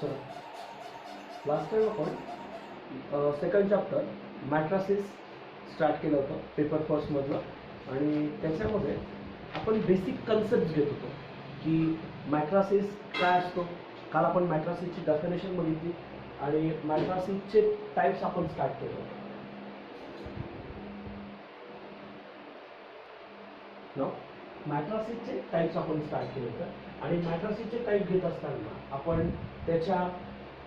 So last time आपण second chapter मॅट्रासिस start केलं होतं पेपर फर्स्टमधलं, आणि त्याच्यामध्ये आपण बेसिक कन्सेप्ट घेत होतो की मॅट्रासिस काय असतो. काल आपण मॅट्रासिसची डेफिनेशन बघितली आणि मॅट्रासिसचे टाईप्स आपण स्टार्ट केले होते. मॅट्रासिसचे टाईप्स आपण स्टार्ट केले होते आणि मॅट्रासिसचे टाईप घेत असताना आपण त्याच्या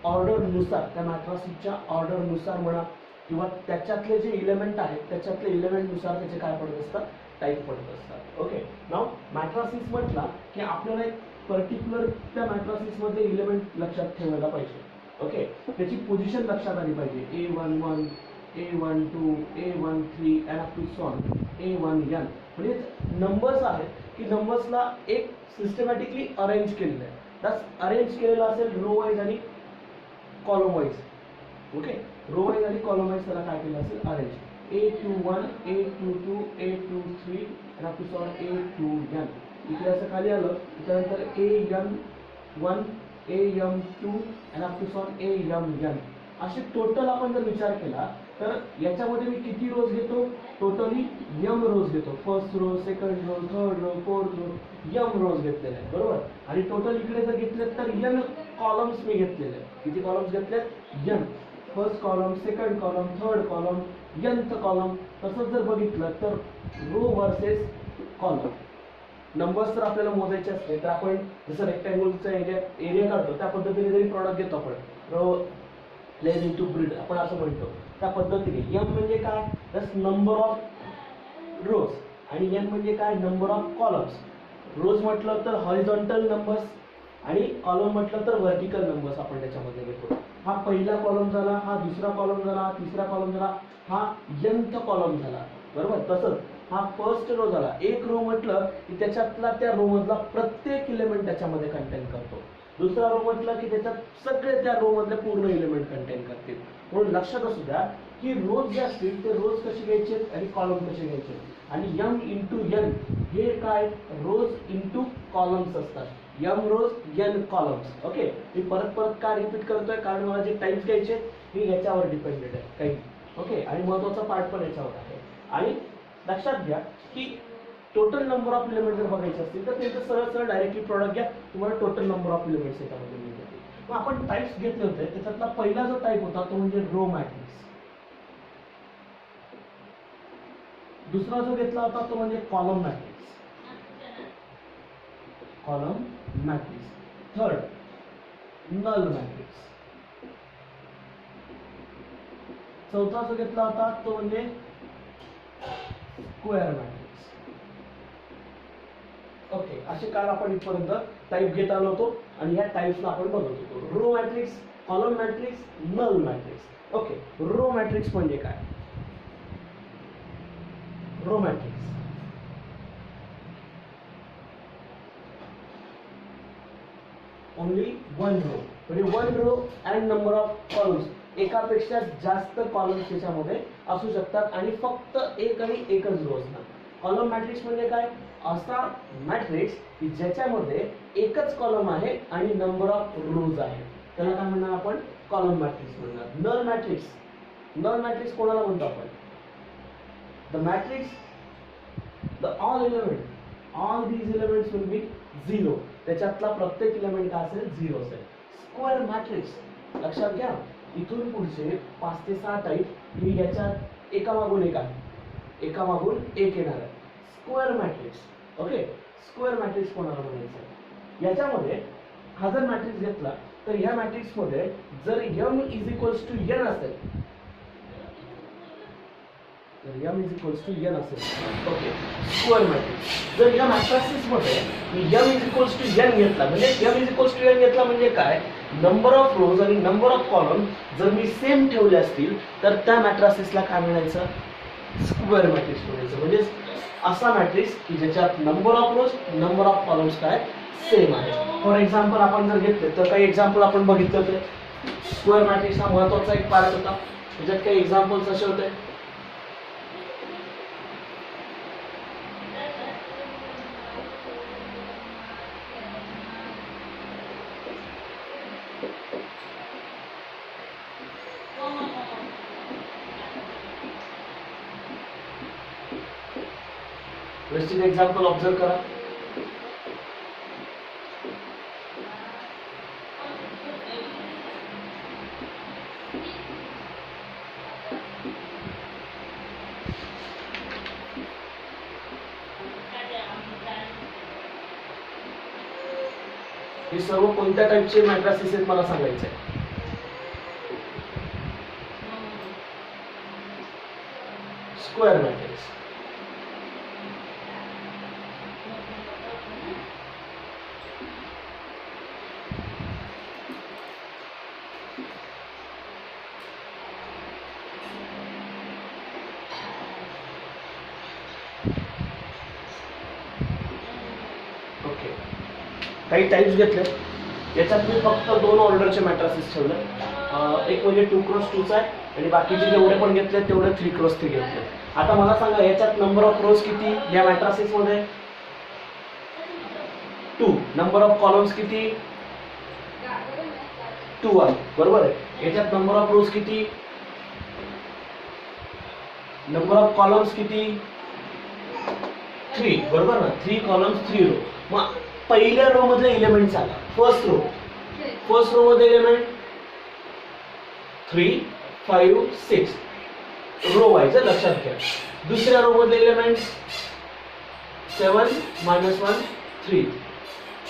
ऑर्डरनुसार, त्या मॅट्रासिसच्या ऑर्डरनुसार म्हणा किंवा त्याच्यातले जे इलेमेंट आहेत त्याच्यातले इलेमेंटनुसार त्याचे काय पडत असतात, टाईप पडत असतात. ओके, नाव मॅट्रासिस म्हटला की आपल्याला एक पर्टिक्युलर त्या मॅट्रासिसमध्ये इलेमेंट लक्षात ठेवायला पाहिजे. ओके, त्याची पोझिशन लक्षात आली पाहिजे. A11, A12, A13 and up to so on, A1n. म्हणजे नंबर्स आहेत की नंबर्सला एक सिस्टमॅटिकली अरेंज केलेलं आहे. त्यास अरेंज केलेलं असेल रो वाईज आणि column wise. Okay, row wise आणि कॉलम वाईज त्याला काय केलं असेल, arrange. A21, A22, A23 and up to so on, A2n. इथे असं खाली आलं त्यानंतर AM1, AM2 and up to so on, AMN. असे टोटल आपण जर विचार केला तर याच्यामध्ये मी किती रोज घेतो, टोटली यम रोज घेतो. First row, second row, third row, fourth row, m rows घेतलेले आहेत, बरोबर. आणि टोटल इकडे जर घेतले तर यन कॉलम्स मी घेतलेले आहेत. किती कॉलम्स घेतलेत, N. First column, second column, third column, nth column. तसंच जर बघितलं तर रो वर्सेस कॉलम. नंबर्स जर आपल्याला मोजायचे असले तर आपण जसं रेक्टँगलचा एरिया काढतो त्या पद्धतीने जरी प्रॉडक्ट घेतो आपण, रो लेन इंटू ब्रीड आपण असं म्हणतो, त्या पद्धतीने. एम म्हणजे काय, दस नंबर ऑफ रोज, आणि एन म्हणजे काय, नंबर ऑफ कॉलम्स. रोज म्हटलं तर हॉरिझॉन्टल नंबर्स आणि कॉलम म्हटलं तर व्हर्टिकल नंबर्स आपण त्याच्यामध्ये घेतो. हा पहिला कॉलम झाला, हा दुसरा कॉलम झाला, हा तिसरा कॉलम झाला, हा यंथ कॉलम झाला, बरोबर. तसंच हा फर्स्ट रो झाला. एक रो म्हटलं की त्याच्यातला त्या रो मधला प्रत्येक इलेमेंट त्याच्यामध्ये कंटेन करतो. दुसरा रो म्हटलं की त्याच्यात सगळे त्या रो मधले पूर्ण इलेमेंट कंटेन करतील. म्हणून लक्षात असू द्या की रोज जे असतील ते रोज कसे घ्यायचे आणि कॉलम कसे घ्यायचे. आणि यम इंटू एन हे काय, रोज इंटू कॉलम्स असतात. यम रोज, एन कॉलम्स. ओके, मी परत परत का रिपीट करतोय, कारण मला जे टाइम्स घ्यायचे हे याच्यावर डिपेंडेड आहे काही. ओके, आणि महत्वाचा पार्ट पण याच्यावर आहे. आणि लक्षात घ्या की टोटल नंबर ऑफ इलेमेंट जर बघायचे असतील तर त्यांचं सरळ सरळ डायरेक्टली प्रॉडक्ट घ्या, तुम्हाला टोटल नंबर ऑफ इलेमेंट्स याच्यामध्ये मिळून जातील. मग आपण टाइप्स घेतले होते, त्याच्यातला पहिला जो टाइप होता तो म्हणजे रो मॅट्रिक्स. दुसरा जो घेतला होता तो म्हणजे column matrix, column matrix. Third null matrix. चौथा जो घेतला होता तो म्हणजे स्क्वेअर मॅट्रिक्स. ओके, असे काल आपण इथपर्यंत टाईप घेत आलो होतो आणि ह्या टाईप्सला आपण बघत होतो. Row matrix, column matrix, null matrix. Okay, row matrix म्हणजे काय. Row matrix only one row, म्हणजे one row and number of columns. एकापेक्षा जास्त कॉलम्स त्याच्यामध्ये असू शकतात आणि फक्त एक आणि एकच रो असणार. कॉलम मॅट्रिक्स म्हणजे काय, असा मॅट्रिक्स की ज्याच्यामध्ये एकच कॉलम आहे आणि नंबर ऑफ रोज आहे, त्याला काय म्हणणार आपण, कॉलम मॅट्रिक्स म्हणणार. नल मॅट्रिक्स, नल मॅट्रिक्स कोणाला म्हणतो आपण, the matrix the all element, all these elements will be zero. त्याच्यातला प्रत्येक एलिमेंट काय असेल, झिरो असेल. स्क्वेअर मॅट्रिक्स लक्षात घ्या, इथून पुढचे 5 ते 6 टाईप ही याच्यात एकामागून एक आहे, एकामागून एक येणार आहे. Square matrix. Okay, square matrix कोणाला म्हणायचं, याच्यामध्ये हा जर मॅट्रिक्स घेतला तर ह्या मॅट्रिक्स मध्ये जर m is equals to n असेल, तर m is equals to n असेल. Okay, square matrix. जर या मॅट्रिक्स मध्ये मी m is equals to n घेतला, म्हणजे m is equals to n घेतला म्हणजे काय, नंबर ऑफ रोज आणि नंबर ऑफ कॉलम जर मी सेम ठेवले असतील तर त्या मॅट्रिक्सला काय म्हणायचं, स्क्वेअर मॅट्रिक्स म्हणायचं. म्हणजे असा मॅट्रिक्स की ज्याच्यात number of rose, number of columns काय सेम आहे. फॉर एक्झाम्पल आपण जर घेतले तर काही एक्झाम्पल आपण बघितले होते. स्क्वेअर मॅट्रिक्स हा महत्वाचा एक पार्ट होता. त्याच्यात काही एक्झाम्पल्स असे होते, व्यवस्थित एक्झाम्पल ऑब्झर्व करा. हे सर्व कोणत्या टाइपचे मॅट्रिसेस आहेत मला सांगायचं आहे. Square matrix. ओके, काही टाइप्स घेतले. याच्यात मी फक्त 2 ऑर्डरचे मॅट्रिसेस ठेवले. एक म्हणजे 2x2 चा आहे आणि बाकीचे जेवढे पण घेतले तेवढे 3x3 घेतले. आता मला सांगा याच्यात नंबर ऑफ रोज किती या मॅट्रिसेस मध्ये? 2. नंबर ऑफ कॉलम्स किती? 2 आहे, बरोबर आहे. याच्यात नंबर ऑफ रोज किती? नंबर ऑफ कॉलम्स किती? 3, बरोबर ना. 3 कॉलम्स 3 रो. मग पहिल्या रो मधले एलिमेंट सांगा. फर्स्ट रो मध्ये एलिमेंट 3, 5, 6 रो वाईज लक्षात घ्या. दुसऱ्या रो मधले एलिमेंट 7, -1, 3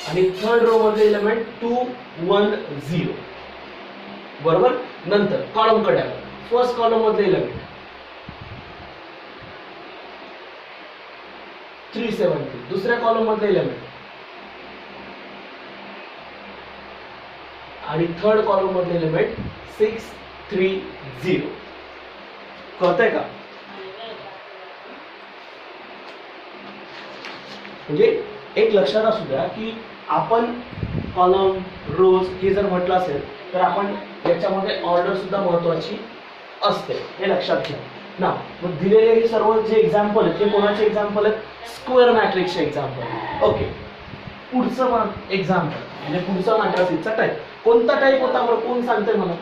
आणि थर्ड रो मधले एलिमेंट 2, 1, 0, बरोबर. नंतर कॉलम कडे आलो. फर्स्ट कॉलम मधले एलिमेंट 370. दुसऱ्या कॉलम मधले एलिमेंट आणि थर्ड कॉलम मधले एलिमेंट 630. कळतंय का? म्हणजे एक लक्षात असू द्या की आपण कॉलम रोज हे जर म्हटलं असेल तर आपण याच्यामध्ये ऑर्डर सुद्धा महत्वाची असते, हे लक्षात घ्या ना. मग दिलेले हे सर्व जे एक्झाम्पल आहेत ते कोणाचे एक्झाम्पल आहेत? स्क्वेअर मॅट्रिक्सचे एक्झाम्पल. ओके, पुढचं एक्झाम्पल म्हणजे पुढचा मॅट्रिक्सचा टाइप कोणता टाइप होता बरं? कोण सांगतंय मला?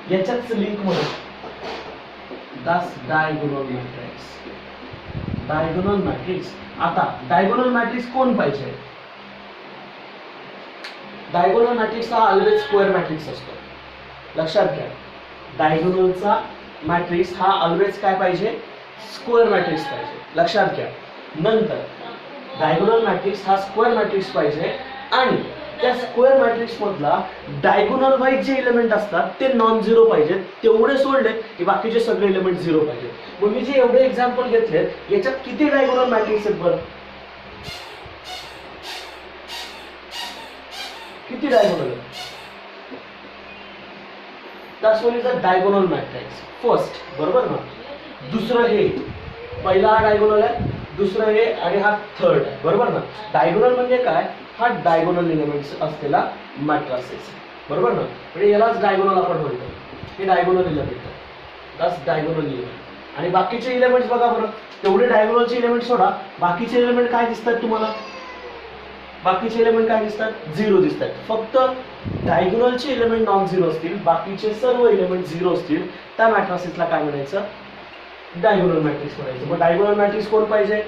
याच्याच लिंक मध्ये Das diagonal matrix. Diagonal matrix. आता डायगोनल मॅट्रिक्स कोण पाहिजे? डायगोनल मॅट्रिक्स हा ऑलवेज स्क्वेअर मॅट्रिक्स असतो, लक्षात घ्या. डायगोनलचा मॅट्रिक्स हा ऑलवेज काय पाहिजे? स्क्वेअर मॅट्रिक्स पाहिजे, लक्षात घ्या. नंतर डायगोनल मॅट्रिक्स हा स्क्वेअर मॅट्रिक्स पाहिजे आणि त्या स्क्वेअर मॅट्रिक्स मधला डायगोनल वाईज जे एलिमेंट असतात ते नॉन झिरो पाहिजेत. तेवढे सोडले की बाकीचे सगळे एलिमेंट झिरो पाहिजेत. मग मी जे एवढे एक्झाम्पल घेतलेत याच्यात किती डायगोनल मॅट्रिक्स आहेत बरं? किती डायगोनल आहेत? That's what is a diagonal matrix. First, बरोबर ना. दुसरं हे पहिला हा डायगोनल आहे, दुसरं हे आणि हा थर्ड आहे, बरोबर ना. डायगोनल म्हणजे काय? हा डायगोनल एलिमेंट्स असलेला मॅट्रिसेस, बरोबर ना. म्हणजे यालाच डायगोनल आपण म्हणतो. हे डायगोनल एलिमेंट आहे, दॅट्स डायगोनल एलिमेंट. आणि बाकीचे एलिमेंट्स बघा बरं, तेवढे डायगोनलचे एलिमेंट सोडा, बाकीचे एलिमेंट काय दिसतात तुम्हाला? बाकीचे एलिमेंट काय दिसतात? झिरो दिसतात. फक्त डायगोनलचे एलिमेंट नॉन झिरो असतील, बाकीचे सर्व एलिमेंट झिरो असतील, त्या मॅट्रिसेसला काय म्हणायचं? डायगोनल मॅट्रिक्स म्हणायचं. मग डायगोनल मॅट्रिक्स कोण पाहिजे?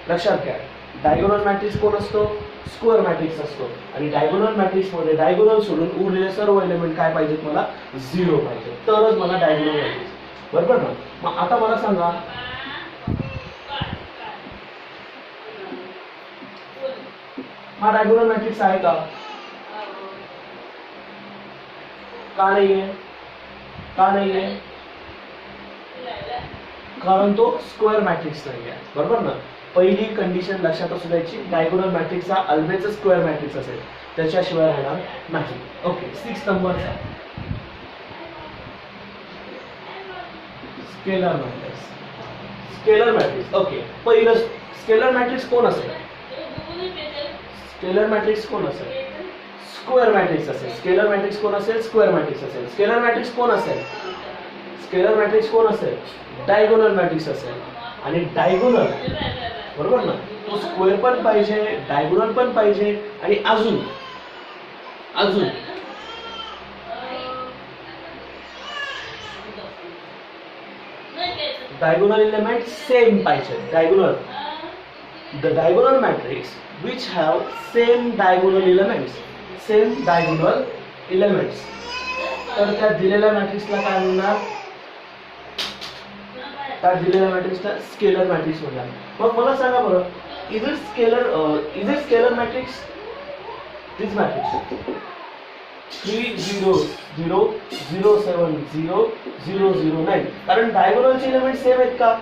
लक्षात घ्या, डायगोनल मॅट्रिक्स कोण असतो? स्क्वेअर मॅट्रिक्स असतो. आणि डायगोनल मॅट्रिक्स मध्ये डायगोनल सोडून उरलेले सर्व एलिमेंट काय पाहिजेत? मला झिरो पाहिजे, तरच मला डायगोनल मॅट्रिक्स, बरोबर ना. मग आता मला सांगा, हा डायगोनल मॅट्रिक्स आहे का? का नाहीये? का नाहीये? कारण तो स्क्वेअर मॅट्रिक्स नाही आहे, बरोबर ना. पहिली कंडिशन लक्षात असू द्यायची, डायगोनल मॅट्रिक्स हा ऑलवेज स्क्वेअर मॅट्रिक्स असेल, त्याच्याशिवाय राहणार नाही. ओके, 6 नंबरचा scalar matrix. Scalar matrix. Okay, पहिलं स्केलर मॅट्रिक्स कोण असेल? स्केलर मॅट्रिक्स कोण असेल? स्क्वेअर मॅट्रिक्स असेल. स्केलर मॅट्रिक्स कोण असेल? स्क्वेअर मॅट्रिक्स असेल. स्केलर मॅट्रिक्स कोण असेल? स्केलर मॅट्रिक्स कोण असेल? डायगोनल मॅट्रिक्स असेल. आणि डायगोनल, बरोबर ना, तो स्क्वेअर पण पाहिजे, डायगोनल पण पाहिजे आणि अजून डायगोनल एलिमेंट सेम पाहिजे. Diagonal the diagonal matrix which have same diagonal elements, same diagonal elements. तर त्या दिलेल्या मॅट्रिक्सला काय म्हणणार, त्या दिलेल्या मॅट्रिक्सला स्केलर मॅट्रिक्स म्हणणार. मग मला सांगा बरं, is it scalar matrix? This matrix 3 0 0 0 7 0 0 0 9, कारण डायगोनलचे एलिमेंट सेम आहेत का?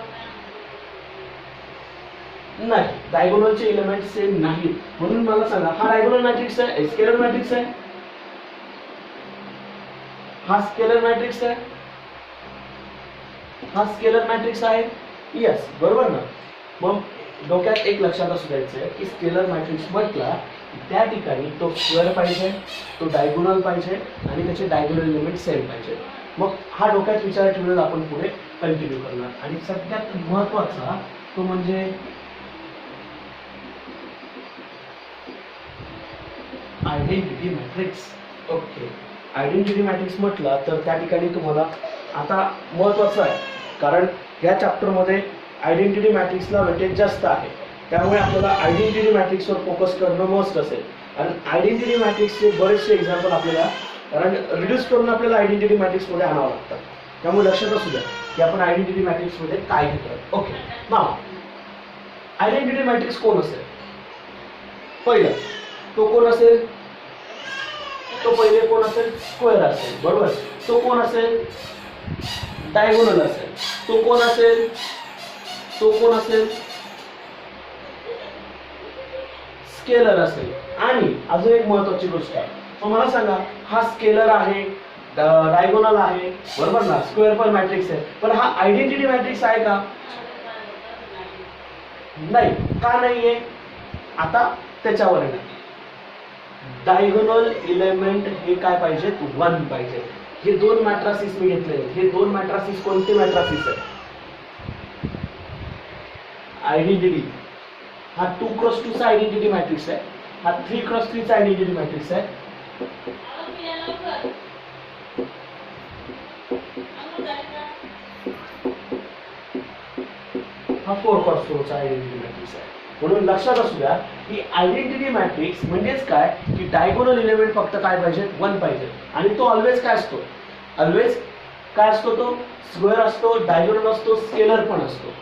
नाही, डायगोनलचे एलिमेंट सेम नाहीत. म्हणून मला सांगा, हा डायगोनल मॅट्रिक्स आहे, स्केलर मॅट्रिक्स आहे? हा स्केलर मॅट्रिक्स आहे, हा स्केलर मॅट्रिक्स आहे. यस, बरोबर ना. मग डोक्यात एक लक्षात असू द्यायचं आहे की स्केलर मॅट्रिक्स म्हटला त्या ठिकाणी तो स्क्वेअर पाहिजे, तो डायगोनल पाहिजे आणि त्याचे डायगोनल एलिमेंट सेम पाहिजे. मग हा डोक्यात विचार ठेवून आपण पुढे कंटिन्यू करणार. आणि सगळ्यात महत्त्वाचा तो म्हणजे identity matrix. Okay, identity matrix म्हटला तर त्या ठिकाणी तुम्हाला आता महत्त्वाचं आहे, कारण या चॅप्टरमध्ये आयडेंटिटी मॅट्रिक्सला वेटेज जास्त आहे, त्यामुळे आपल्याला आयडेंटिटी मॅट्रिक्सवर फोकस करणं मस्ट असेल. आणि आयडेंटिटी मॅट्रिक्सचे बरेचसे एक्झाम्पल आपल्याला, कारण रिड्यूस करून आपल्याला आयडेंटिटी मॅट्रिक्समध्ये आणावं लागतं. त्यामुळे लक्षात असू द्या की आपण आयडेंटिटी मॅट्रिक्समध्ये काय घेतो. ओके, नाव आयडेंटिटी मॅट्रिक्स कोण असेल? पहिलं तो कोण असेल? तो पहिले कोण असेल? स्क्वेअर असेल, बरोबर. तो कोण असेल? डायगोनल असेल. तो कोण असेल? तो कोण असेल? स्केलर असेल. आणि अजून एक महत्त्वाची गोष्ट आहे, तो मला सांगा, हा स्केलर आहे, डायगोनल आहे, बरोबर ना, स्क्वेअर पण मॅट्रिक्स आहे, पण हा आयडेंटिटी मॅट्रिक्स आहे का? नाही. का नाहीये? आता त्याच्यावर आहे. डायगोनल एलिमेंट हे काय पाहिजे? 1 पाहिजे. हे दोन मॅट्रिसेस मी घेतले. हे दोन मॅट्रिसेस कोणते मॅट्रिसेस आहेत? आयडेंटिटी हा 2x2 चा आयडेंटिटी मॅट्रिक्स आहे, हा 3x3 चा आयडेंटिटी मॅट्रिक्स आहे, हा 4x4 चा आयडेंटिटी मॅट्रिक्स आहे. म्हणून लक्षात असू द्या की आयडेंटिटी मॅट्रिक्स म्हणजेच काय की डायगोनल एलिमेंट फक्त काय पाहिजे? 1 पाहिजे. आणि तो ऑलवेज काय असतो? ऑलवेज काय असतो? तो स्क्वेअर असतो, डायगोनल असतो, स्केलर पण असतो,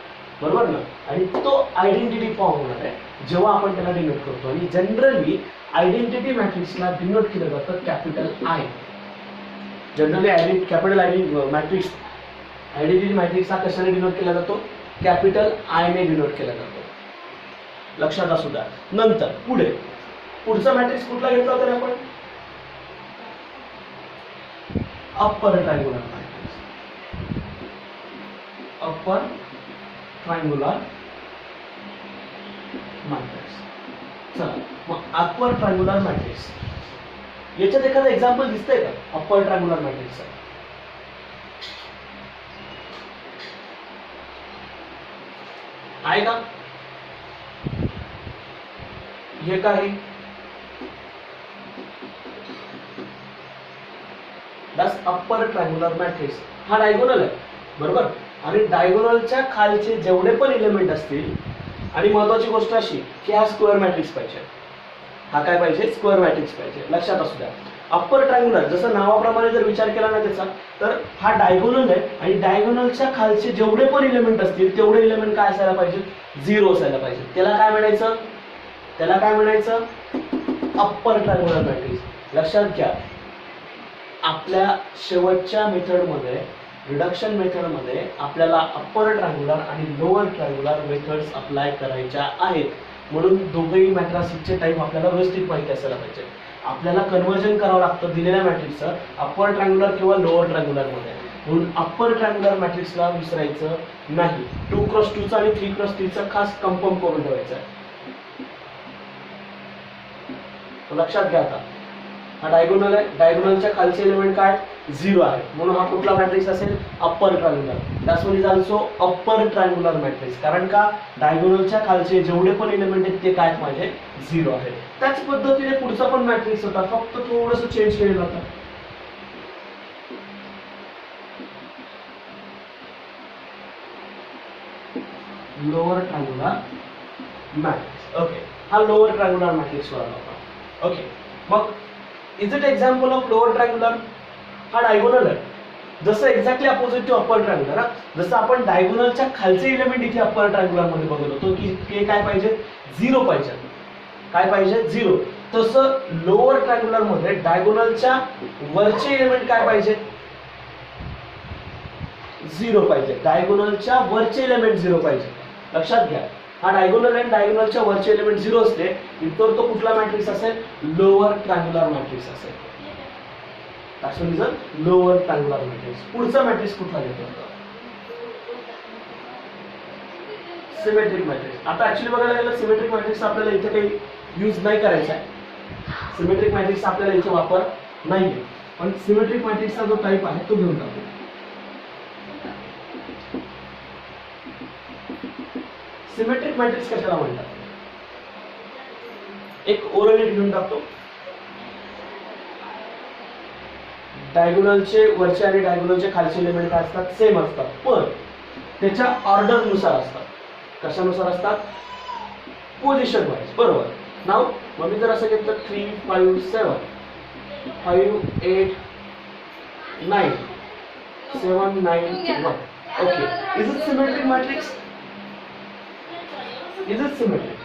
बरोबर ना. आणि तो आयडेंटिटी फॉर्म होणार आहे जेव्हा आपण त्याला डिनोट करतो. आणि जनरली आयडेंटिटी मॅट्रिक्सला डिनोट केलं जातं capital I. Generally capital matrix identity matrix हा कशाने डिनोट केला जातो? कॅपिटल आय ने डिनोट केला जातो. लक्षात असू द्या. नंतर पुढचा मॅट्रिक्स कुठला घेतला तर आपण? Upper triangular matrix. Upper triangular matrix. चला, मग अप्पर ट्रायंगुलर मॅट्रिक्स याच्यात एखादं एक्झाम्पल दिसतंय का अप्पर ट्रायंगुलर मॅट्रिक्सचं? आहे का? हे काय? अप्पर ट्रायंगुलर मॅट्रिक्स हा डायगोनल आहे, बरोबर. आणि डायगोनलच्या खालचे जेवढे पण एलिमेंट असतील, आणि महत्वाची गोष्ट अशी की हा स्क्वेअर मॅट्रिक्स पाहिजे. हा काय पाहिजे? स्क्वेअर मॅट्रिक्स पाहिजे. लक्षात असू द्या. अप्पर ट्रायंगुलर जसं नावाप्रमाणे जर विचार केला ना त्याचा, तर हा डायगोनल आहे आणि डायगोनलच्या खालचे जेवढे पण एलिमेंट असतील तेवढे एलिमेंट काय असायला पाहिजे? 0 असायला पाहिजे. त्याला काय म्हणायचं? त्याला काय म्हणायचं? Upper triangular matrix. लक्षात घ्या, आपल्या शेवटच्या मेथडमध्ये, रिडक्शन मेथडमध्ये आपल्याला अप्पर ट्रायंगुलर आणि लोअर ट्रायंगुलर मेथड्स अप्लाय करायच्या आहेत. म्हणून दोघेही मॅट्रिक्सचे टाईप आपल्याला व्यवस्थित माहिती असायला पाहिजे. आपल्याला कन्व्हर्जन करावं लागतं दिलेल्या मॅट्रिक्सचं अप्पर ट्रायंगुलर किंवा लोअर ट्रायंगुलरमध्ये. म्हणून अप्पर ट्रायंगुलर मॅट्रिक्सला विसरायचं नाही. 2x2 चा आणि 3x3 चा खास कन्फर्म करून ठेवायचा आहे. लक्षात घ्या. आता हा डायगोनल आहे, डायगोनलच्या खालचे एलिमेंट काय? 0 आहे. म्हणून हा कुठला मॅट्रिक्स असेल? Upper triangular. That's one is also upper triangular matrix. कारण का? डायगोनलच्या खालचे जेवढे पण एलिमेंट आहेत ते काय माझे? 0 आहे. त्याच पद्धतीने पुढचा पण मॅट्रिक्स होता, फक्त थोडंसं चेंज केलेलं होतं. Lower triangular matrix. ओके, हा लोअर ट्रायंगुलर मॅट्रिक्स वर होता. ओके, मग is it example of lower triangular? हा डायगोनल आहे, जसं exactly opposite to upper triangular. जसं आपण डायगोनलच्या खालचे इलेमेंट इथे अप्पर ट्रायंगुलर मध्ये बघत होतो की ते काय पाहिजे, 0 पाहिजे. काय पाहिजे, 0. तसं लोअर ट्रायंगुलर मध्ये डायगोनलच्या वरचे इलेमेंट काय पाहिजे, 0 पाहिजे. डायगोनलच्या वरचे एलिमेंट 0 पाहिजे. लक्षात घ्या, हा डायगोनल आहे, डायगोनलच्या वरचे एलिमेंट 0 असले तर तो कुठला मॅट्रिक्स असेल, लोअर ट्रायंगुलर मॅट्रिक्स असेल. That's the reason lower triangular matrix. पुढचा मॅट्रिक्स कुठला घेतो, सिमेट्रिक मॅट्रिक्स. आता ऍक्च्युअली बघायला गेलं सिमेट्रिक मॅट्रिक्स आपल्याला इथे काही यूज नाही करायचा आहे. सिमेट्रिक मॅट्रिक्सचा आपल्याला इथे वापर नाहीये, पण सिमेट्रिक मॅट्रिक्सचा जो टाइप आहे तो घेऊन टाकू. सिमेट्रिक मॅट्रिक्स कशाला म्हणतात, एक ओरली घेऊन टाकतो. डायगोनलचे वरचे आणि डायगोनलचे खालचे एलिमेंट काय असतात, सेम असतात, पण त्याच्या ऑर्डर नुसार असतात. कशानुसार असतात, पोझिशन वाईज. बरोबर. नाव मग मी जर असं घेतलं 3 5 7 5 8 9 7 9 1. Okay, is it symmetric matrix? Is it symmetric?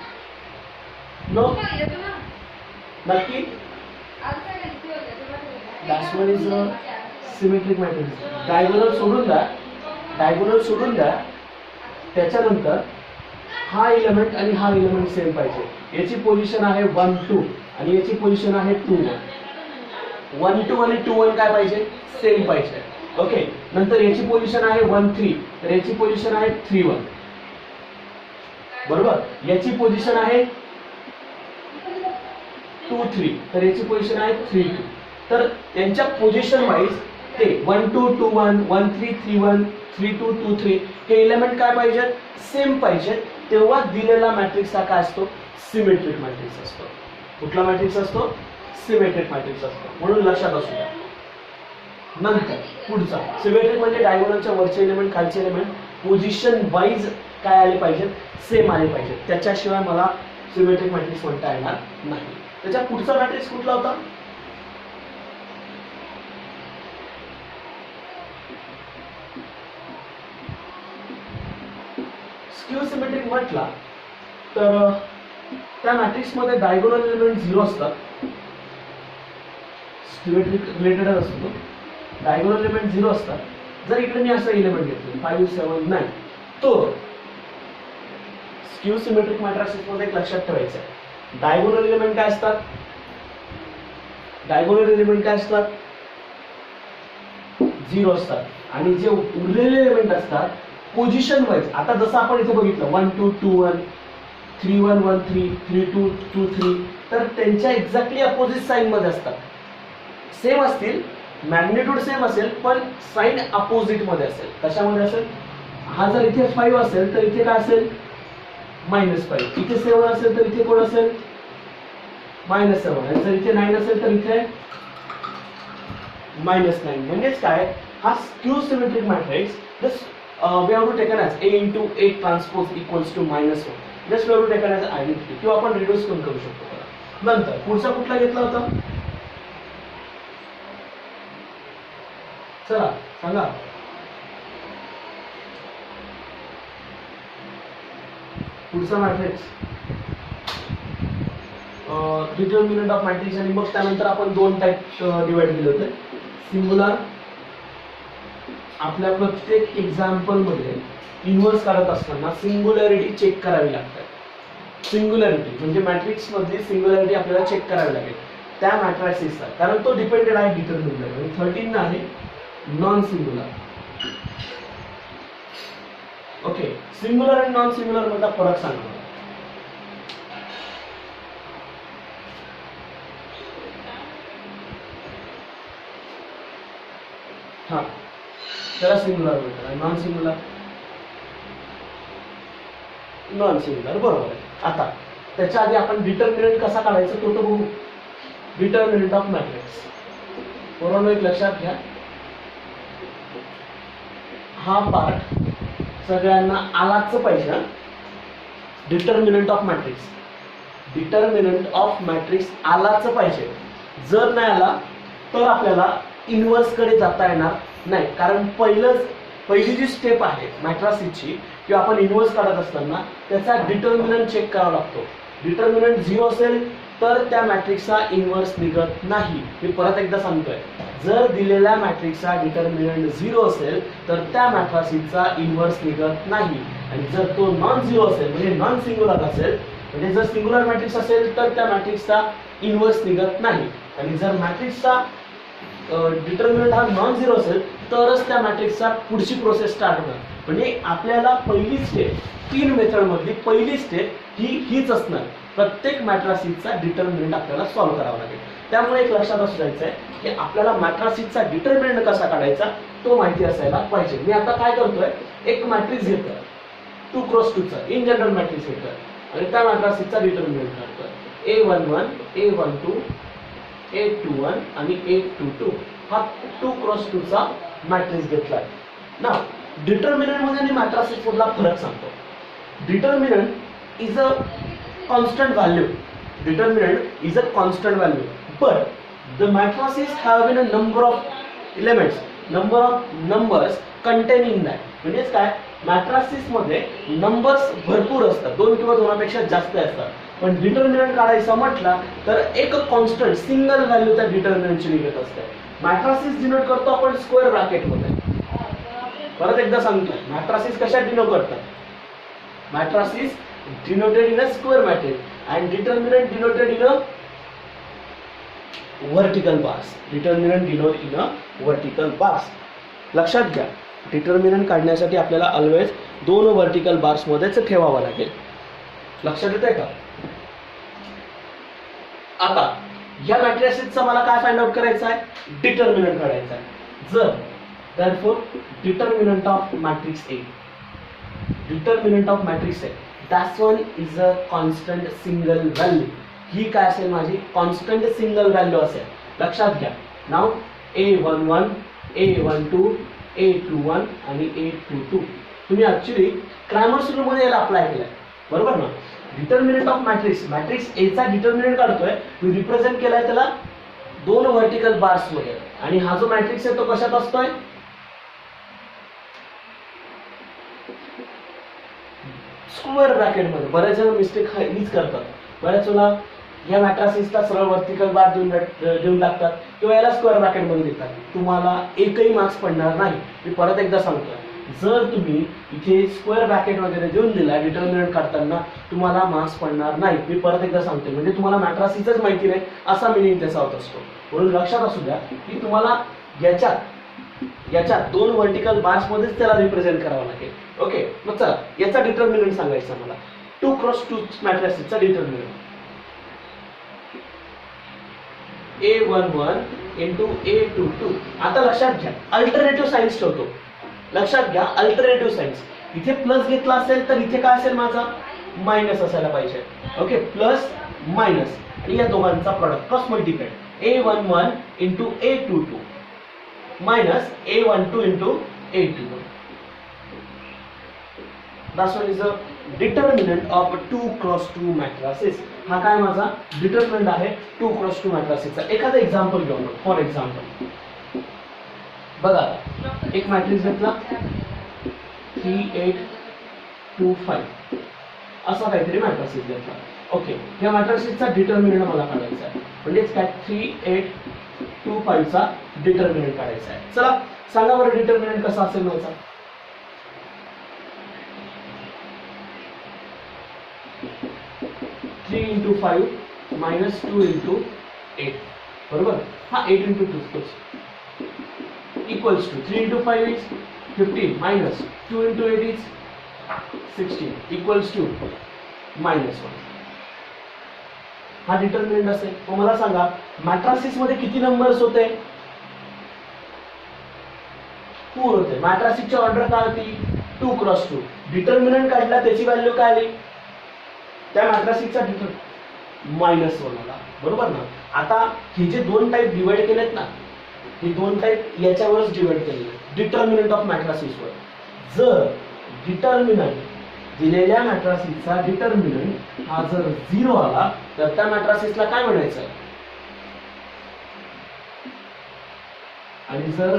No. नक्की that's one is symmetric matrix. Diagonal सोडून द्या, त्याच्यानंतर हा एलिमेंट आणि हा एलिमेंट सेम पाहिजे. याची पोझिशन आहे 1 2 आणि याची पोझिशन आहे 2 1. 1 2 आणि 2 1 काय पाहिजे, सेम पाहिजे. ओके, नंतर याची पोझिशन आहे 1 3 तर याची पोझिशन आहे 3 1. बरोबर. याची पोझिशन आहे 2 3 तर याची पोझिशन आहे 3 2. तर त्यांच्या पोझिशन वाईज ते 1 2 2 1 1 3 3 1 3 2 2 3 हे एलिमेंट काय पाहिजे, सेम पाहिजे. तेव्हा दिलेला मॅट्रिक्स हा काय असतो, सिमेट्रिक मॅट्रिक्स असतो. कुठला मॅट्रिक्स असतो, सिमेट्रिक मॅट्रिक्स असतो. म्हणून लक्षात असू द्या. नंतर पुढचा सिमेट्रिक म्हणजे डायगोनलच्या वरचे एलिमेंट खालचे एलिमेंट पोझिशन वाईज काय आले पाहिजेत, सेम आले पाहिजेत. त्याच्याशिवाय मला सिमेट्रिक मॅट्रिक्स म्हणता येणार नाही. त्याच्या पुढचा मॅट्रिक्स कुठला होता, स्क्यू सिमेट्रिक म्हटला तर त्या मॅट्रिक्स मध्ये डायगोनल एलिमेंट 0 असतात. सिमेट्रिक रिलेटेड असतो, डायगोनल एलिमेंट 0 असतात. जर इकडे मी असं एलिमेंट घेतलं 5 7 9 तर स्क्यू सिमेट्रिक मॅट्रिक्स मध्ये एक लक्षात ठेवायचं आहे, डायगोनल एलिमेंट काय असतात, डायगोनल एलिमेंट काय असतात, 0 असतात. आणि जे उरलेले एलिमेंट असतात पोझिशन वाईज, आता जसं आपण इथे बघितलं 1 2 2 1 3 1 1 3 3 2 2 3 तर त्यांच्या एक्झॅक्टली अपोजिट साइन मध्ये असतात. सेम असतील, मॅग्निट्यूड सेम असेल, पण साइन अपोजिट मध्ये असेल. कशामध्ये असेल, हा जर इथे 5 असेल तर इथे काय असेल, -5. इथे 7 असेल तर इथे कोण असेल, -7. आणि जर इथे 9 असेल तर इथे -9. म्हणजेच काय, हा skew symmetric matrix just we have to taken as A into A transpose equals to -1. Just we have to taken as identity किंवा आपण रिड्यूस पण करू शकतो. नंतर पुढचा कुठला घेतला होता, चला सांगा. पुढचा मॅट्रिक्स डिटर्मिनंट ऑफ मॅट्रिक्स. आणि मग त्यानंतर आपण 2 टाइप डिवाइड केले होते. सिंगुलर, आपल्या प्रत्येक एक्झाम्पल मध्ये इन्व्हर्स काढत असताना सिंग्युलॅरिटी चेक करावी लागते. सिंग्युलॅरिटी म्हणजे मॅट्रिक्स मधली सिंग्युलॅरिटी आपल्याला चेक करावी लागेल त्या मॅट्रिक्सचा, कारण तो डिपेंडेड आहे डिटर्मिनंट. आणि 13 आहे नॉन सिंग्युलर. ओके, सिंग्युलर आणि नॉन सिंग्युलर मधला फरक सांगा. हा, त्याला सिंग्युलर म्हणतात. नॉन सिंग्युलर, नॉन सिंग्युलर बरोबर आहे. आता त्याच्या आधी आपण डिटर्मिनंट कसा काढायचा तो बघू. डिटर्मिनंट ऑफ मॅट्रिक्स बरोबर एक लक्षात घ्या. हा पार्ट सगळ्यांना आलाच पाहिजे. Determinant of matrix, determinant of matrix आलाच पाहिजे. जर नाही आला तर आपल्याला इन्व्हर्सकडे जाता येणार नाही. कारण पहिली जी स्टेप आहे मॅट्रासिसची किंवा आपण इन्व्हर्स काढत असताना त्याचा डिटर्मिनंट चेक करावा लागतो. डिटर्मिनंट 0 असेल तर त्या मॅट्रिक्सचा इन्व्हर्स निघत नाही. मी परत एकदा सांगतोय, जर दिलेल्या मॅट्रिक्सचा डिटर्मिनंट 0 असेल तर त्या मॅट्रासिसचा इन्व्हर्स निघत नाही. आणि जर तो नॉन झिरो असेल म्हणजे नॉन सिंग्युलर असेल, म्हणजे जर सिंग्युलर मॅट्रिक्स असेल तर त्या मॅट्रिक्सचा इन्व्हर्स निघत नाही. आणि जर मॅट्रिक्सचा डिटर्मिनंट हा नॉन झिरो असेल तरच त्या मॅट्रिक्सचा पुढची प्रोसेस स्टार्ट होणार. म्हणजे आपल्याला पहिली स्टेप, 3 मेथडमधली पहिली स्टेप हीच असणार. प्रत्येक मॅट्रासिसचा डिटर्मिनंट आपल्याला सॉल्व्ह करावा लागेल. त्यामुळे एक लक्षात असू द्यायचं आहे की आपल्याला मॅट्रासिसचा डिटर्मिनंट कसा काढायचा तो माहिती असायला पाहिजे. मी आता काय करतोय, एक मॅट्रिक्स घेतोय 2x2 चा इन जनरल मॅट्रिक्स घेतोय आणि त्या मॅट्रासिसचा डिटर्मिनंट काढतोय. A11, A12, A21 आणि A22 हा 2x2 चा मॅट्रिक्स घेतलाय ना. डिटर्मिनंट मध्ये आणि मॅट्रासिस मधला फरक सांगतो. Determinant is a constant value. Determinant is a constant value, but the matrices have a number of elements, number of numbers contained in that. म्हणजेच काय, मॅट्रासिस मध्ये नंबर्स भरपूर असतात, 2 किंवा 2 पेक्षा जास्त असतात. पण डिटर्मिनंट काढायचा म्हटला तर एक कॉन्स्टंट सिंगल व्हॅल्यू त्या डिटर्मिनंटची निघत असते. मॅट्रासिस डिनोट करतो आपण स्क्वेअर ब्रॅकेट मध्ये. परत एकदा सांगतो, मॅट्रासिस कशात डिनोट करतात? मॅट्रासिस denoted in a square matrix and determinant denoted in a vertical bars. Determinant denoted in a vertical bars. लक्षात घ्या, डिटर्मिनंट काढण्यासाठी आपल्याला ऑलवेज 2 वर्टिकल बार्स मध्येच ठेवावा लागेल. लक्षात येतंय का? आता या मॅट्रिसेसचा मला काय फाइंड आउट करायचा आहे? डिटर्मिनंट काढायचा आहे. जर therefore determinant of matrix A, determinant of matrix A, that one is a constant single value. ही काय असेल माझी? कॉन्स्टंट सिंगल व्हॅल्यू असेल. लक्षात घ्या. नाव A11, A12, A21 आणि A22 तुम्ही ऍक्च्युली क्रॅमर्स रूल मध्ये याला अप्लाय केलाय, बरोबर ना? डिटर्मिनंट ऑफ मॅट्रिक्स, मॅट्रिक्स ए चा डिटर्मिनंट काढतोय, मी रिप्रेझेंट केलाय त्याला 2 व्हर्टिकल बार्स मध्ये. आणि हा जो मॅट्रिक्स आहे तो कशात असतोय? स्क्वेअर ब्रॅकेट मध्ये. बरेच जण मिस्टेक हीच करतात. बऱ्याच वेळा या मॅट्रासिसला सरळ वर्टिकल बार देऊन टाकतात किंवा याला स्क्वेअर ब्रॅकेट मध्ये देतात. तुम्हाला एकही मार्क्स पडणार नाही. मी परत एकदा सांगतोय, जर तुम्ही इथे स्क्वेअर ब्रॅकेट वगैरे देऊन दिला डिटर्मिनंट काढताना तुम्हाला मार्क्स पडणार नाही. मी परत एकदा सांगतोय, म्हणजे तुम्हाला मॅट्रासिसच माहिती नाही असा मिनिंग त्याचा होत असतो. म्हणून लक्षात असू द्या की तुम्हाला याच्यात 2 वर्टिकल बार्स मध्येच त्याला रिप्रेझेंट करावं लागेल. ओके, मग चला याचा डिटर्मिनंट सांगायचा मला. 2x2 मॅट्रिक्सचा डिटर्मिनंट A11 into A22. आता लक्षात घ्या, अल्टरनेटिव्ह साइन्स ठेवतो. लक्षात घ्या, अल्टरनेटिव्ह साइन्स. इथे प्लस घेतला असेल तर इथे काय असेल माझा? मायनस असायला पाहिजे. ओके, प्लस मायनस आणि या दोघांचा product cross multiply. A11 into A22 minus A12 into A21. That's one is a determinant of 2x2 matrices. हा काय माझा डिटर्मिनंट आहे 2x2 मॅट्रिक्सचा. एखादा एक्झाम्पल घेऊ. फॉर एक्झाम्पल बघा, एक मॅट्रिक्स घेतला 3 8 2 5 असा काहीतरी मॅट्रिक्स घेतला. ओके, या मॅट्रिक्सचा डिटर्मिनंट मला काढायचा आहे. म्हणजेच काय 3 8 2 5 चा डिटर्मिनंट काढायचा आहे. चला सांगा बरं डिटर्मिनंट कसा असेल माझा? 3 into 5 minus 2 into 8, बरोबर? हा 8 into 2 equals to 3 into 5 is 15 minus 2 into 8 is 16 equals to -1. हा डिटर्मिनंट असेल. मग मला सांगा मॅट्रिसेस मध्ये किती नंबर्स होते? 4 होते. मॅट्रिसेसची ऑर्डर काय होती? 2x2. डिटर्मिनंट काढला, त्याची व्हॅल्यू काय आली? त्या मॅट्रिक्सचा -1 आला, बरोबर ना? आता हे जे 2 टाइप डिवाइड केलेत ना, हे 2 टाइप याच्यावरच डिवाइड केलेले डिटर्मिनंट ऑफ मॅट्रिक्सवर. जर डिटर्मिनंट दिलेल्या मॅट्रासिसचा डिटर्मिनंट हा जर 0 आला तर त्या मॅट्रासिसला काय म्हणायचं, आणि जर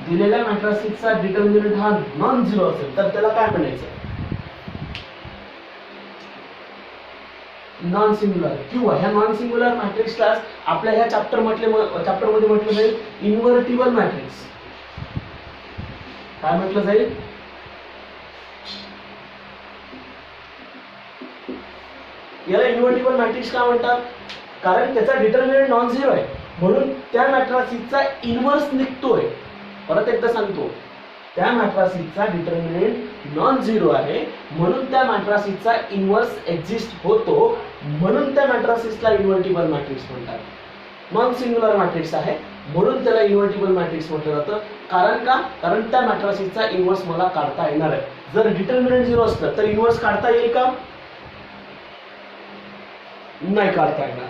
दिलेल्या मॅट्रासिसचा डिटर्मिनंट हा नॉन झिरो असेल तर त्याला काय म्हणायचं, नॉन सिंग्युलर. किंवा ह्या नॉन सिंग्युलर मॅट्रिक्सला आपल्या ह्या चॅप्टर मध्ये म्हटलं जाईल इन्व्हर्टिबल मॅट्रिक्स. काय म्हटलं जाईल, याला इन्व्हर्टिबल मॅट्रिक्स का म्हणतात, कारण त्याचा डिटर्मिनंट नॉन झिरो आहे म्हणून त्या मॅट्रासिसचा इन्व्हर्स निघतोय. परत एकदा सांगतो, त्या मॅट्रासिसचा डिटर्मिनंट नॉन झिरो आहे म्हणून त्या मॅट्रासिसचा इन्व्हर्स एक्झिस्ट होतो, म्हणून त्या मॅट्रासिसला इन्व्हर्टिबल मॅट्रिक्स म्हणतात. नॉन सिंग्युलर मॅट्रिक्स आहे म्हणून त्याला इन्व्हर्टिबल मॅट्रिक्स म्हटलं जातं. कारण का, कारण त्या मॅट्रासिसचा इन्व्हर्स मला काढता येणार आहे. जर डिटर्मिनंट झिरो असतं तर इन्व्हर्स काढता येईल का, नाही काढता येणार.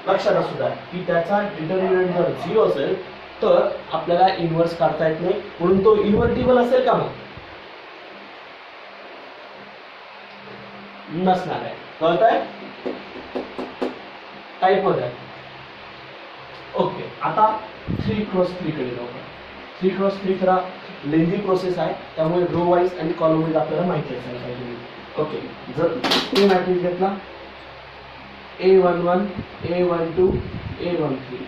लक्षात असू द्या की त्याचा डिटर्मिनंट जर 0 असेल तर आपल्याला इन्व्हर्स काढता येत नाही, म्हणून तो इन्व्हर्टिबल असेल का, मग नसणार आहे. कळतंय, टाईप मध्ये. ओके, आता 3x3 कडे जाऊ. 3x3 खरा लेंथी प्रोसेस आहे त्यामुळे रो वाईज आणि कॉलम वाईज आपल्याला माहिती असायला पाहिजे. ओके, जर हे मॅट्रिक्स घेतला A11 A12 A13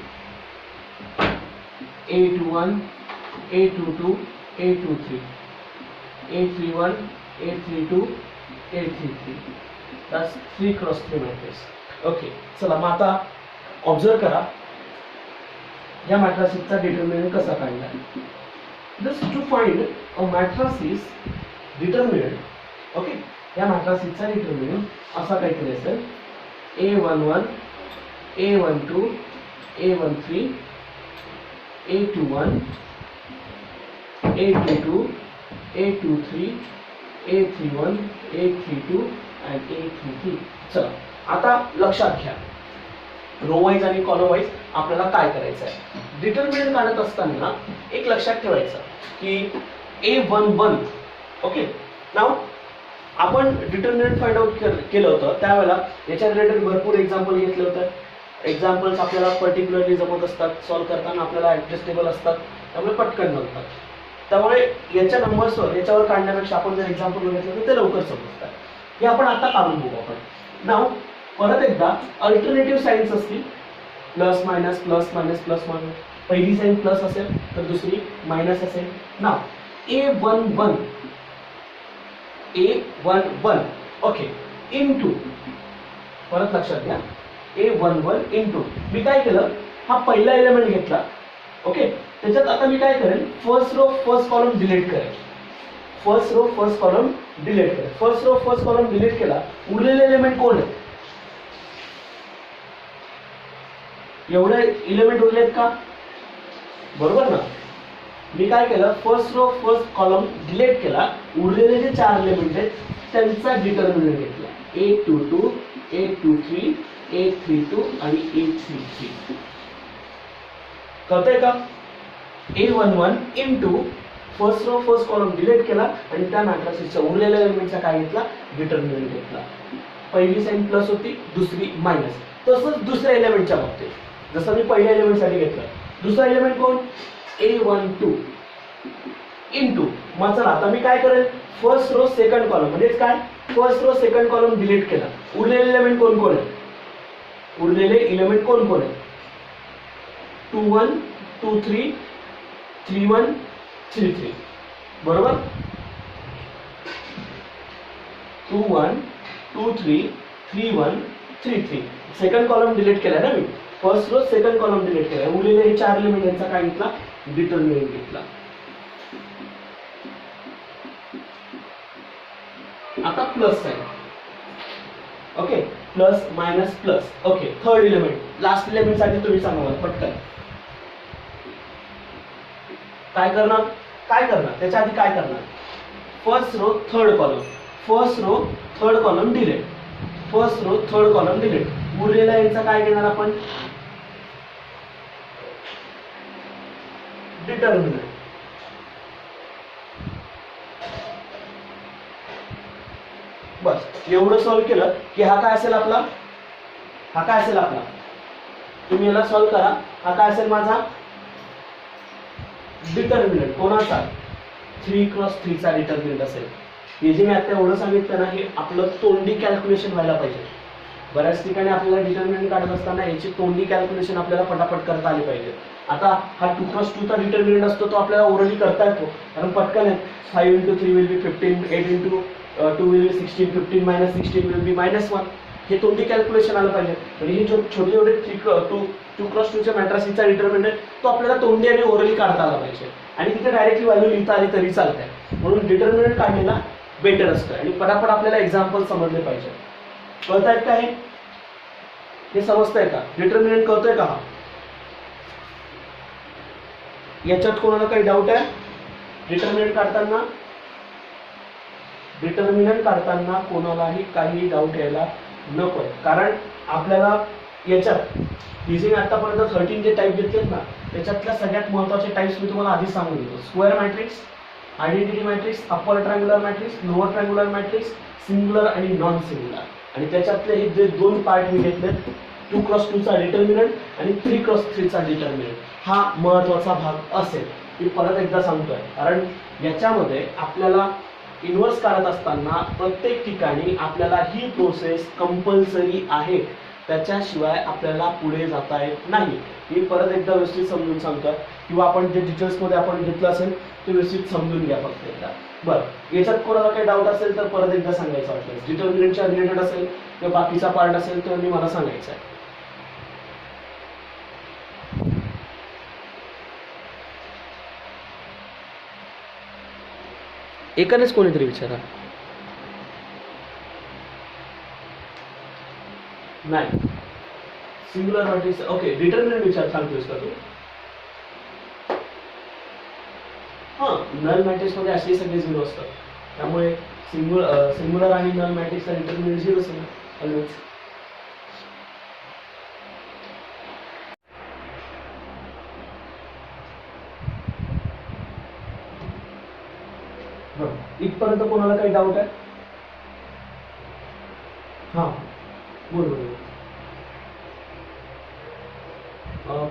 A21 A22 A23 A31 A32 A33, that's 3x3 matrix. Okay, चला मग आता ऑब्झर्व करा या मॅट्रासिसचा डिटर्मिनंट कसा काढला. Just to find a matrices determinant. Okay, या मॅट्रासिसचा डिटर्मिनंट असा काहीतरी असेल A11 A12 A13 A21 A22 A23 A31 A32 and A33. चला आता लक्षात घ्या, रो वाईज आणि कॉलम वाईज आपल्याला काय करायचं आहे. डिटर्मिनंट काढत असताना एक लक्षात ठेवायचं की A11. ओके, नाव आपण डिटर्मिनंट फाइंड आउट केलं होतं त्यावेळेला याच्या रिलेटेड भरपूर एक्झाम्पल घेतले होते. एक्झाम्पल्स आपल्याला पर्टिक्युलरली जमत असतात, सॉल्व्ह करताना आपल्याला ऍडजस्टेबल असतात, त्यामुळे पटकन जमतात. त्यामुळे याच्या नंबर्सवर याच्यावर काढण्यापेक्षा आपण जर एक्झाम्पल बघितलं तर ते लवकर समजतात. हे आपण आता काढून बघू. आपण नाव परत एकदा अल्टरनेटिव्ह साईन्स असतील, plus minus plus minus plus minus. पहिली साईन प्लस असेल तर दुसरी मायनस असेल. नाव A11 A11 ओके इंटू, परत लक्षात घ्या A11 इंटू, मी काय केलं, हा पहिला एलिमेंट घेतला. ओके, त्याच्यात आता मी काय करेन, first row first column delete करेन. First row first column delete करेन. First row first column delete केला, उरलेले एलिमेंट कोण आहे, एवढे एलिमेंट उरलेत का, बरोबर ना. मी काय केलं, first row first column delete केला, उरलेले जे 4 एलिमेंट आहेत त्यांचा डिटर्मिनंट घेतला. A22 A23 A32 आणि A33. कळतंय का. A11 into first row first column delete केला आणि त्या मॅट्रिक्सच्या उरलेल्या एलिमेंटचा काय घेतला, डिटर्मिनंट घेतला. पहिली साइन प्लस होती, दुसरी मायनस. तसंच दुसऱ्या एलिमेंटच्या बाबतीत जसं मी पहिल्या एलिमेंटसाठी घेतलं, दुसरा एलिमेंट कोण, A12 इंटू. मग चला आता मी काय करेल, फर्स्ट रो सेकंड कॉलम म्हणजे काय, first row second column delete केला, उरलेले एलिमेंट कोण कोण आहे, उरलेले एलिमेंट कोण कोण आहे, 21 23 31 33, बरोबर. 21 23 31 33 सेकंड कॉलम डिलीट केला ना मी, first row second column delete केला, उरलेले हे 4 एलिमेंट यांचा काय घेतला, डिटर्मिनंट घेतला. आता plus sign. Okay, plus minus plus. Okay, third element, last element साठी तुम्ही सांगा मला पटकन काय करणार, त्याच्या आधी काय करणार, first row third column, first row third column delete, first row third column delete, उरलेला यांचा काय घेणार आपण, डिटर्मिनंट. बस एवढं सॉल्व्ह केलं की हा काय असेल आपला, हा काय असेल आपला, तुम्ही याला सॉल्व्ह करा, हा काय असेल माझा डिटर्मिनंट कोणाचा, 3x3 चा डिटर्मिनंट असेल. हे जे मी आता एवढं सांगितलं ना, हे आपलं तोंडी कॅल्क्युलेशन व्हायला पाहिजे. बऱ्याच ठिकाणी आपल्याला डिटर्मिनंट काढत असताना याची तोंडी कॅल्क्युलेशन आपल्याला पटापट करता आली पाहिजे. आता हा 2x2 चा डिटर्मिनंट असतो तो आपल्याला ओरली करता येतो, कारण पटकन आहे. 5 × 3 will be 15, 8 × 2 will be 16, 15 - 16 will be -1. हे तोंडी कॅल्क्युलेशन आलं पाहिजे. आणि हे छोटे छोटे 2x2 च्या मॅट्रिक्सचा डिटर्मिनंट तो आपल्याला तोंडी आणि ओरली काढता आला पाहिजे, आणि तिथे डायरेक्टली व्हॅल्यू लिहिता आली तरी चालते. म्हणून डिटर्मिनंट काढलेला बेटर असतं आणि पटापट आपल्याला एक्झाम्पल समजले पाहिजे. कळतायत का हे समजतंय का? डिटर्मिनंट कळतोय का? हा याच्यात कोणाला काही डाऊट आहे? डिटर्मिनंट काढताना कोणालाही काही डाऊट यायला नकोय, कारण आपल्याला याच्यात इझिंग आतापर्यंत 13 जे टाईप घेतलेत ना, त्याच्यातल्या सगळ्यात महत्त्वाचे टाईप्स मी तुम्हाला आधी सांगून देतो. Square matrix, identity matrix, upper triangular matrix, lower triangular matrix, singular आणि नॉन सिंग्युलर. आणि त्याच्यातले हे जे दोन पार्ट मी घेतलेत, 2x2 चा डिटर्मिनंट आणि 3x3 चा डिटर्मिनंट, हा महत्त्वाचा भाग असेल. मी परत एकदा सांगतोय, कारण याच्यामध्ये आपल्याला इन्व्हर्स काढत असताना प्रत्येक ठिकाणी आपल्याला ही प्रोसेस कंपल्सरी आहे, त्याच्याशिवाय आपल्याला पुढे जाता येत नाही. मी परत एकदा व्यवस्थित समजून सांगतोय, किंवा आपण जे डिटेल्समध्ये आपण घेतलं असेल ते व्यवस्थित समजून घ्या फक्त एकदा. बरं, याच्यात कोणाला काही डाऊट असेल तर परत एकदा सांगायचं वाटलं. डिटर्मिनंटच्या रिलेटेड असेल किंवा बाकीचा पार्ट असेल तर मी मला सांगायचं आहे. एकानेच कोणीतरी विचारा. नाही, सिंग्युलर मॅट्रिक्स. ओके, डिटर्मिनंट विचार सांगतोयस का तू? हां, नल मॅट्रिक्स मध्ये असे सगळे झिरो असतात, त्यामुळे सिंग्युलर आणि नल मॅट्रिक्सचा डिटर्मिनंट झिरो असेल ऑलवेज. इथपर्यंत कोणाला काही डाऊट आहे? हां, बोल बोल.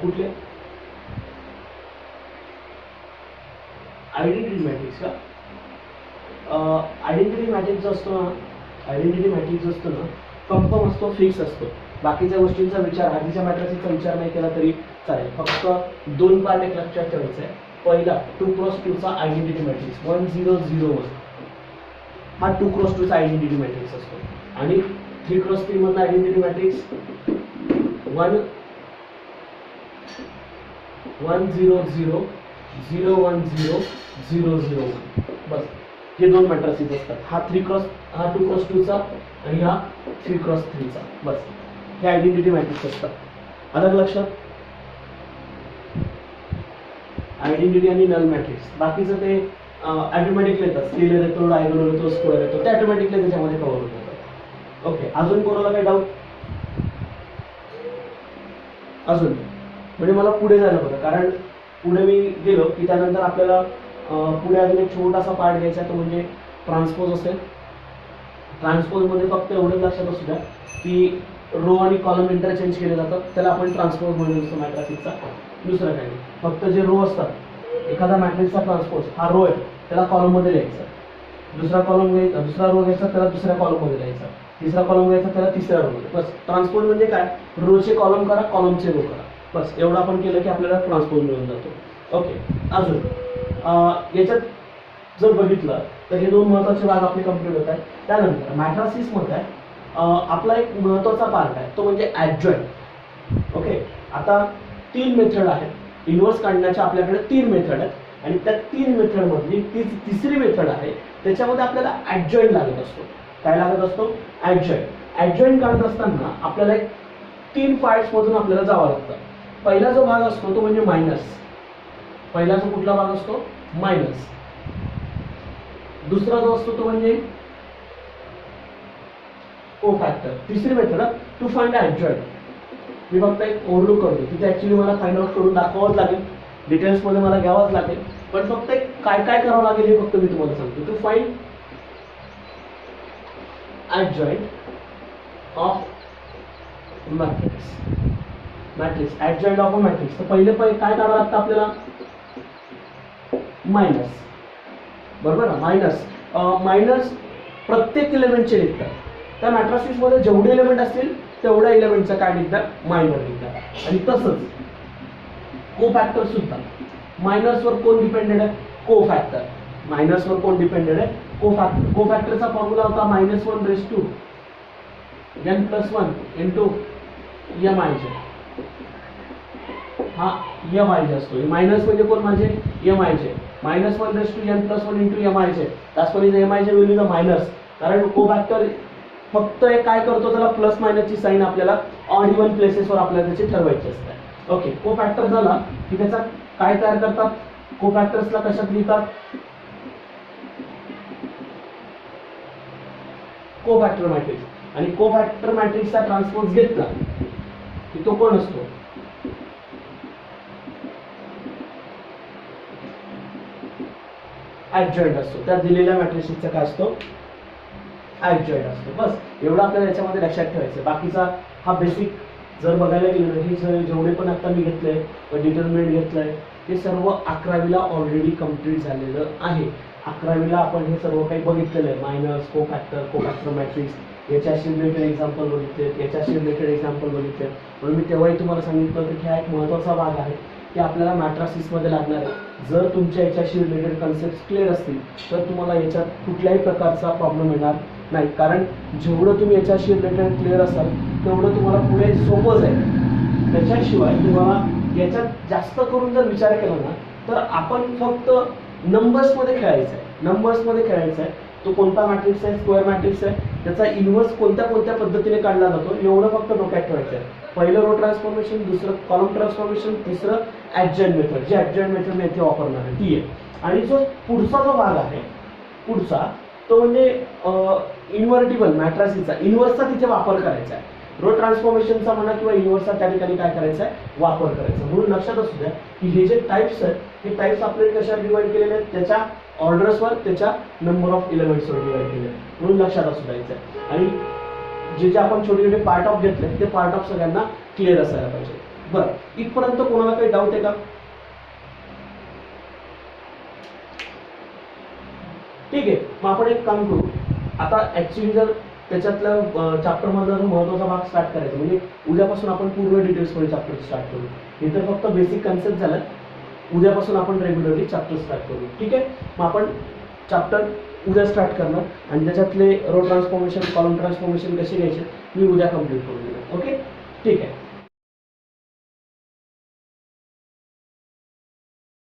कुठले? आयडेंटिटी मॅट्रिक्स का? आयडेंटिटी मॅट्रिक्स जो असतो ना, कन्फर्म असतो, फिक्स असतो. बाकीच्या गोष्टींचा विचार, आधीच्या मॅट्रिक्सचा विचार नाही केला तरी चालेल. फक्त दोन पार्ट एक लक्षात ठेवायचं आहे. पहिला 2x2 चा आयडेंटिटी मॅट्रिक्स 1001, हा 2x2 चा आयडेंटिटी मॅट्रिक्स असतो. आणि 3x3 मधला आयडेंटिटी मॅट्रिक्स 1 1 0 0 0 1 0 0 0 1. बस हे दोन मॅट्रिसेस असतात. हा 2x2 चा आणि हा 3x3 चा. बस हे आयडेंटिटी मॅट्रिक्स असतात. अलग लक्षात? आयडेंटिटी आणि नल मॅट्रिक्स, बाकीचं ते ऑटोमॅटिकली येतात. स्केलर येतो, डायगोनल येतो, स्क्वेअर येतो, ते ऑटोमॅटिकली त्याच्यामध्ये कव्हर होतात. ओके, अजून कोणाला काही डाऊट? अजून म्हणजे मला पुढे जायला बघा, कारण पुढे मी गेलो की त्यानंतर आपल्याला पुढे अजून एक छोटासा पार्ट घ्यायचा, तो म्हणजे ट्रान्सपोज असेल. ट्रान्सपोजमध्ये फक्त एवढंच लक्षात असू द्या की रो आणि कॉलम इंटरचेंज केले जातात, त्याला आपण ट्रान्सपोज म्हणून असतो मॅट्रिक्सचा. दुसरं काही नाही, फक्त जे रो असतात, एखादा मॅट्रिक्सचा ट्रान्सपोज हा रो आहे त्याला कॉलममध्ये लिहायचा, दुसरा रो घ्यायचा त्याला दुसऱ्या कॉलममध्ये लिहायचा, तिसरा कॉलम घ्यायचा त्याला तिसऱ्या रोमध्ये. बस ट्रान्सपोज म्हणजे काय? रोचे कॉलम करा, कॉलमचे रो करा. बस एवढं आपण केलं की आपल्याला ट्रान्सपोज मिळून जातो. ओके, अजून याच्यात जर बघितलं तर हे दोन महत्त्वाचे भाग आपले कंप्लीट होत आहेत. त्यानंतर मॅट्रिक्समध्ये आपला एक महत्त्वाचा पार्ट आहे, तो म्हणजे ॲडजॉइंट. ओके, आता 3 मेथड आहेत इन्व्हर्स काढण्याच्या. आपल्याकडे 3 मेथड आहेत, आणि त्या 3 मेथडमधली तिसरी मेथड आहे, त्याच्यामध्ये आपल्याला ॲडजॉइंट लागत असतो. काय लागत असतो? ॲडजॉइंट काढत असताना आपल्याला 3 पार्ट्समधून आपल्याला जावं लागतं. पहिला जो भाग असतो तो म्हणजे मायनस. पहिला जो कुठला भाग असतो? मायनस. दुसरा जो असतो तो म्हणजे को फॅक्टर. तिसरी मेथड टू फाइंड ॲडजॉइंट. मी फक्त एक ओव्हरलुक करतो, तिथे ॲक्च्युली मला फाइंड आउट करून दाखवावंच लागेल, डिटेल्समध्ये मला घ्यावंच लागेल, पण फक्त एक काय काय करावं लागेल हे फक्त मी तुम्हाला सांगतो. To find adjoint of matrix adjoint of a matrix. तर पहिले काय काढावं लागतं आपल्याला, मायनस, बरोबर ना, मायनस प्रत्येक इलेमेंटचे लिहितात. त्या मॅट्रिक्स मध्ये जेवढे इलेमेंट असतील तेवढ्या इलेमेंटचं काय लिहितात, मायनर लिहितात. आणि तसंच कोफॅक्टर सुद्धा, मायनसवर कोण डिपेंडेड आहे, कोफॅक्टर. मायनसवर कोण डिपेंडेड आहे, कोफॅक्टर. कोफॅक्टरचा फॉर्म्युला होता -1 n+1 इंटू MIJ. हा MIJ असतो. मायनस म्हणजे कोण, माझे MIJ. -1 into MIJ. त्याच पद्धतीने MIJ will be the minus, कारण कोफॅक्टर फक्त एक काय करतो, त्याला प्लस मायनसची साईन आपल्याला ऑड इव्हन प्लेसेसवर आपल्याला त्याची ठरवायची असते. ओके, कोफॅक्टर झाला की त्याचा काय तयार करतात, कोफॅक्टर्सला कशात लिहितात, कोफॅक्टर मॅट्रिक्स. आणि कोफॅक्टर मॅट्रिक्सचा ट्रान्सपोज घेतला की तो कोण असतो, ऍडजॉइंट असतो. त्या दिलेल्या मॅट्रिक्सचा काय असतो, ऍडजॉइंट असतो. बस एवढं आपल्याला याच्यामध्ये लक्षात ठेवायचं. बाकीचा हा बेसिक जर बघायला गेलं हे जेवढे पण आता मी घेतलंय, डिटर्मिनंट घेतलंय, हे सर्व 11वीला ऑलरेडी कम्प्लीट झालेलं आहे. 11वीला आपण हे सर्व काही बघितलेलं आहे. मायनस, कोफॅक्टर मॅट्रिक्स, याच्याशी रिलेटेड एक्झाम्पल बघितले, याच्याशी रिलेटेड एक्झाम्पल बघितले. म्हणून मी तेव्हाही तुम्हाला सांगितलं होतं की हा एक महत्त्वाचा भाग आहे की आपल्याला मॅट्रिक्समध्ये लागणार आहे. जर तुमच्या याच्याशी रिलेटेड कन्सेप्ट क्लिअर असतील तर तुम्हाला याच्यात कुठल्याही प्रकारचा प्रॉब्लेम येणार नाही. कारण जेवढं तुम्ही याच्याशी रिलेटेड क्लिअर असाल तेवढं तुम्हाला पुढे सोपं जाईल. त्याच्याशिवाय तुम्हाला याच्यात जास्त करून जर विचार केला ना तर आपण फक्त नंबर्समध्ये खेळायचं आहे. नंबर्समध्ये खेळायचं आहे. तो कोणता मॅट्रिक्स आहे, स्क्वेअर मॅट्रिक्स आहे, त्याचा इन्व्हर्स कोणत्या कोणत्या पद्धतीने काढला जातो एवढं फक्त डोक्यात ठेवायचं आहे. पहिलं रो ट्रान्सफॉर्मेशन, दुसरं कॉलम ट्रान्सफॉर्मेशन, तिसरं ऍडजॉइंट मेथड. जी ऍडजॉइंट मेथड मी इथे वापरणार आहे ती आहे. आणि जो पुढचा जो भाग आहे पुढचा तो म्हणजे इन्व्हर्टिबल मॅट्रिक्सचा इन्व्हर्सचा तिथे वापर करायचा आहे. रो ट्रान्सफॉर्मेशनचा म्हणा किंवा इन्व्हर्सचा त्या ठिकाणी काय करायचा आहे, वापर करायचा. म्हणून लक्षात असू द्या की हे जे टाइप्स आहेत हे टाइप्स आपल्याला कशा डिवाइड केलेले आहेत, त्याच्या ऑर्डर्सवर, त्याच्या नंबर ऑफ एलिमेंट्सवर डिवाइड केले. म्हणून लक्षात असू द्यायचं. आणि जे आपण छोटे छोटे पार्ट ऑफ घेतले ते पार्ट ऑफ सगळ्यांना क्लिअर असायला पाहिजे. बरं, इथपर्यंत कोणाला काही डाऊट आहे का? ठीक आहे, मग आपण एक काम करू. आता ऍक्च्युली जर त्याच्यातल्या चॅप्टर मधला जो महत्त्वाचा भाग स्टार्ट करायचा म्हणजे उद्यापासून आपण पूर्ण डिटेल्समध्ये चॅप्टर स्टार्ट करू. हे तर फक्त बेसिक कन्सेप्ट झालं. उद्यापासून आपण रेग्युलरली चॅप्टर स्टार्ट करू. ठीक आहे, मग आपण चॅप्टर उद्या स्टार्ट करणार आणि त्याच्यातले रो ट्रान्सफॉर्मेशन, कॉलम ट्रान्सफॉर्मेशन कसे घ्यायचे मी उद्या कंप्लीट करून देणार. ओके, ठीक आहे.